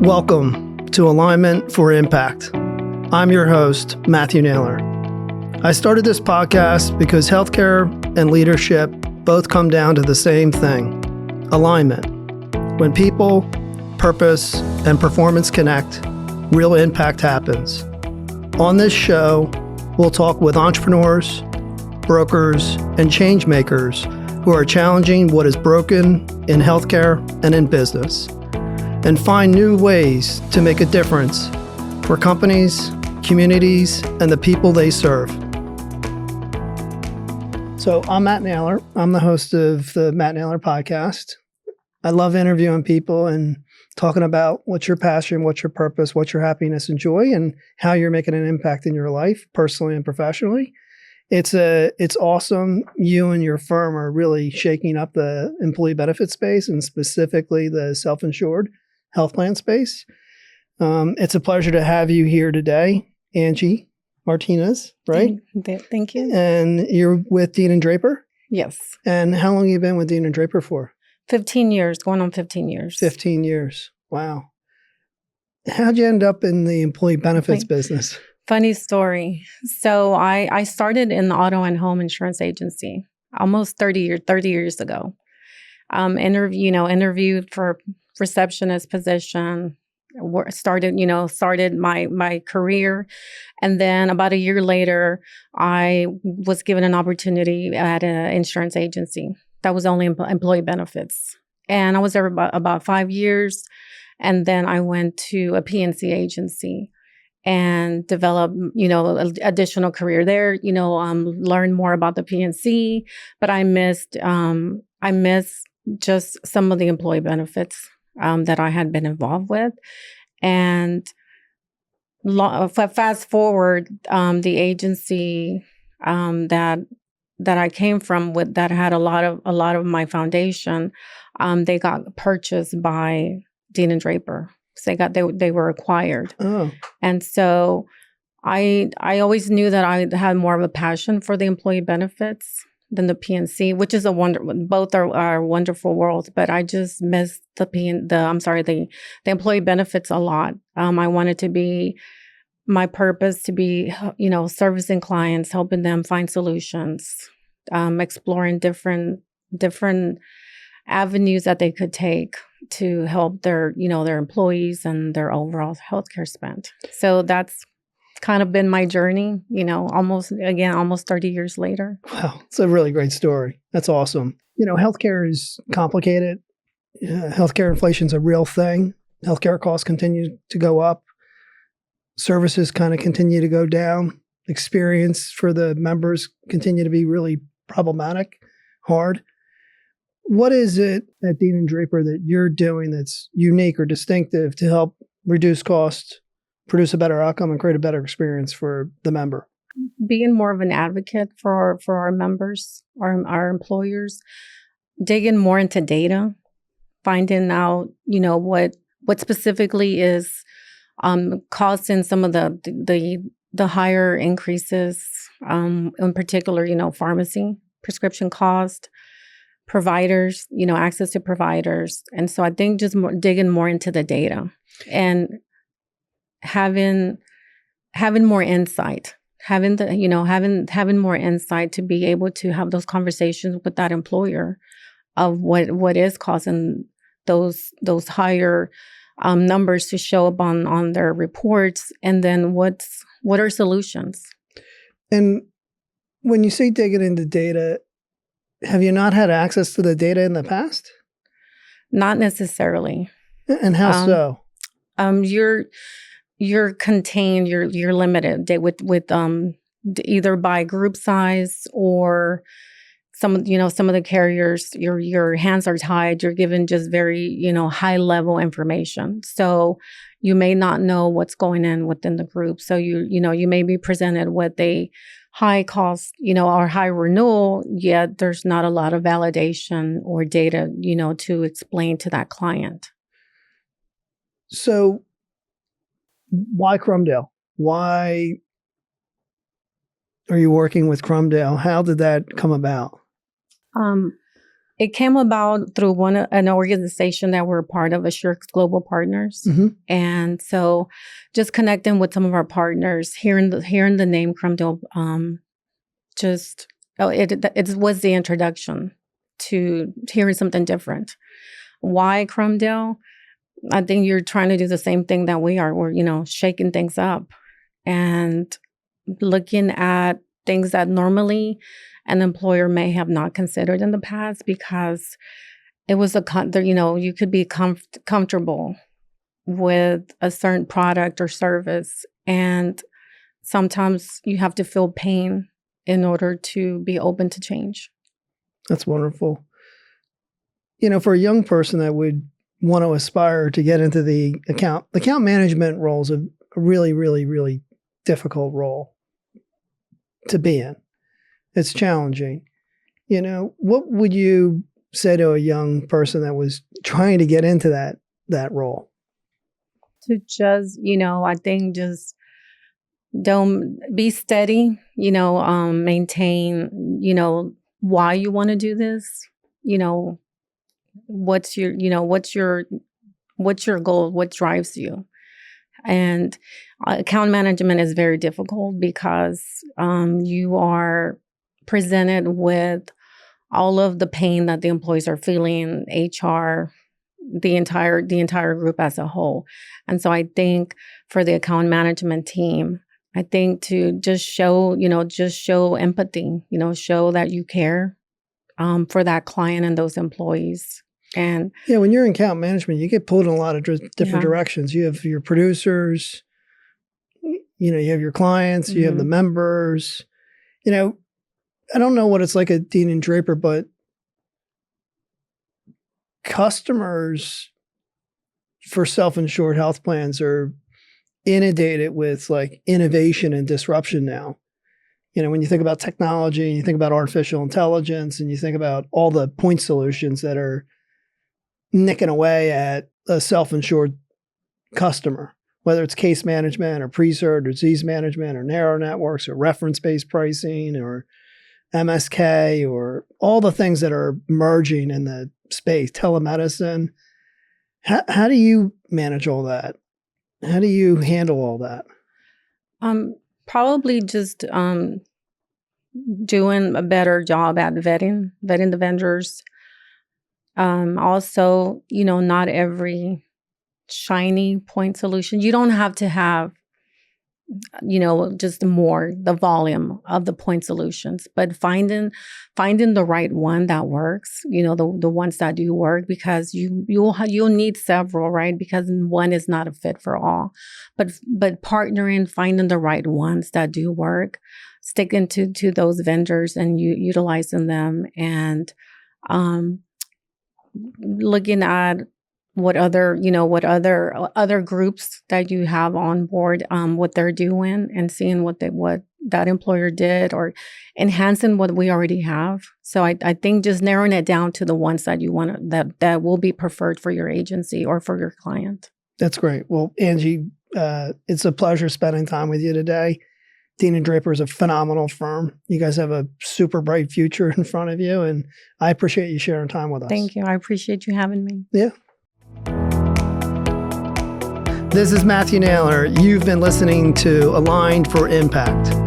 Welcome to Alignment for Impact. I'm your host, Matthew Naylor. I started this podcast because healthcare and leadership both come down to the same thing, alignment. When people, purpose, and performance connect, real impact happens. On this show, we'll talk with entrepreneurs, brokers, and change makers who are challenging what is broken in healthcare and in business, and find new ways to make a difference for companies, communities, and the people they serve. So I'm Matt Naylor. I'm the host of the Matt Naylor podcast. I love interviewing people and talking about what's your passion, what's your purpose, what's your happiness and joy, and how you're making an impact in your life, personally and professionally. It's awesome. You and your firm are really shaking up the employee benefit space and specifically the self-insured health plan space. It's a pleasure to have you here today, Angie Martinez, right? Thank you. And you're with Dean & Draper? Yes. And how long have you been with Dean & Draper for? 15 years, going on 15 years. 15 years. Wow. How'd you end up in the employee benefits business? Funny story. So I started in the auto and home insurance agency almost 30 years ago. Interviewed for receptionist position, started my career. And then about a year later, I was given an opportunity at an insurance agency that was only employee benefits. And I was there about 5 years. And then I went to a PNC agency and developed, additional career there, learn more about the PNC, but I missed just some of the employee benefits that I had been involved with. And fast forward, the agency that I came from with that had a lot of my foundation, they got purchased by Dean & Draper. So they were acquired. Oh. And so I always knew that I had more of a passion for the employee benefits than the PNC, which is both are wonderful worlds, but I just missed the employee benefits a lot. I wanted to be my purpose to be, servicing clients, helping them find solutions, exploring different avenues that they could take to help their employees and their overall healthcare spend. So that's kind of been my journey, almost 30 years later. Wow. It's a really great story. That's awesome. Healthcare is complicated. Healthcare inflation is a real thing. Healthcare costs continue to go up. Services kind of continue to go down. Experience for the members continue to be really problematic, hard. What is it at Dean & Draper that you're doing that's unique or distinctive to help reduce costs, produce a better outcome, and create a better experience for the member? Being more of an advocate for our members, our employers, digging more into data, finding out, what specifically is causing some of the higher increases, in particular, pharmacy, prescription cost, providers, access to providers. And so I think just digging more into the data and having more insight, having more insight to be able to have those conversations with that employer of what is causing those higher numbers to show up on their reports, and then what are solutions. And when you say digging into data, have you not had access to the data in the past? Not necessarily. And how so? You're contained. You're limited with either by group size or some of the carriers. Your hands are tied. You're given just very high level information. So you may not know what's going on within the group. So you may be presented with a high cost, or high renewal, yet there's not a lot of validation or data, to explain to that client. So why Crumdale? Why are you working with Crumdale? How did that come about? It came about through an organization that we're part of, Assure's Global Partners. Mm-hmm. And so just connecting with some of our partners, hearing the name Crumdale, it was the introduction to hearing something different. Why Crumdale? I think you're trying to do the same thing that we are. We're, shaking things up and looking at things that normally an employer may have not considered in the past because it was you could be comfortable with a certain product or service. And sometimes you have to feel pain in order to be open to change. That's wonderful. For a young person that would want to aspire to get into the account management role is a really, really, really difficult role to be in. It's challenging. What would you say to a young person that was trying to get into that role? To just, I think just don't be steady, maintain, why you want to do this, what's your goal, what drives you. And account management is very difficult because you are presented with all of the pain that the employees are feeling, HR, the entire group as a whole. And so I think for the account management team, I think to just show empathy, show that you care for that client and those employees. And when you're in account management, you get pulled in a lot of different directions. You have your producers, you have your clients, you have the members. I don't know what it's like at Dean and Draper, but customers for self-insured health plans are inundated with like innovation and disruption now. When you think about technology and you think about artificial intelligence and you think about all the point solutions that are nicking away at a self-insured customer, whether it's case management or pre-cert or disease management or narrow networks or reference-based pricing or MSK or all the things that are merging in the space, telemedicine. How do you manage all that? How do you handle all that? Probably just doing a better job at vetting the vendors. Also, not every shiny point solution. You don't have to have, just the volume of the point solutions, but finding the right one that works, the ones that do work, because you'll need several, right? Because one is not a fit for all, but partnering, finding the right ones that do work, sticking to those vendors and utilizing them, and looking at what other groups that you have on board, what they're doing, and seeing what that employer did, or enhancing what we already have. So I think just narrowing it down to the ones that you want that will be preferred for your agency or for your client. That's great. Well, Angie, it's a pleasure spending time with you today. Dean and Draper is a phenomenal firm. You guys have a super bright future in front of you, and I appreciate you sharing time with us. Thank you. I appreciate you having me. Yeah. This is Matthew Naylor. You've been listening to Aligned for Impact.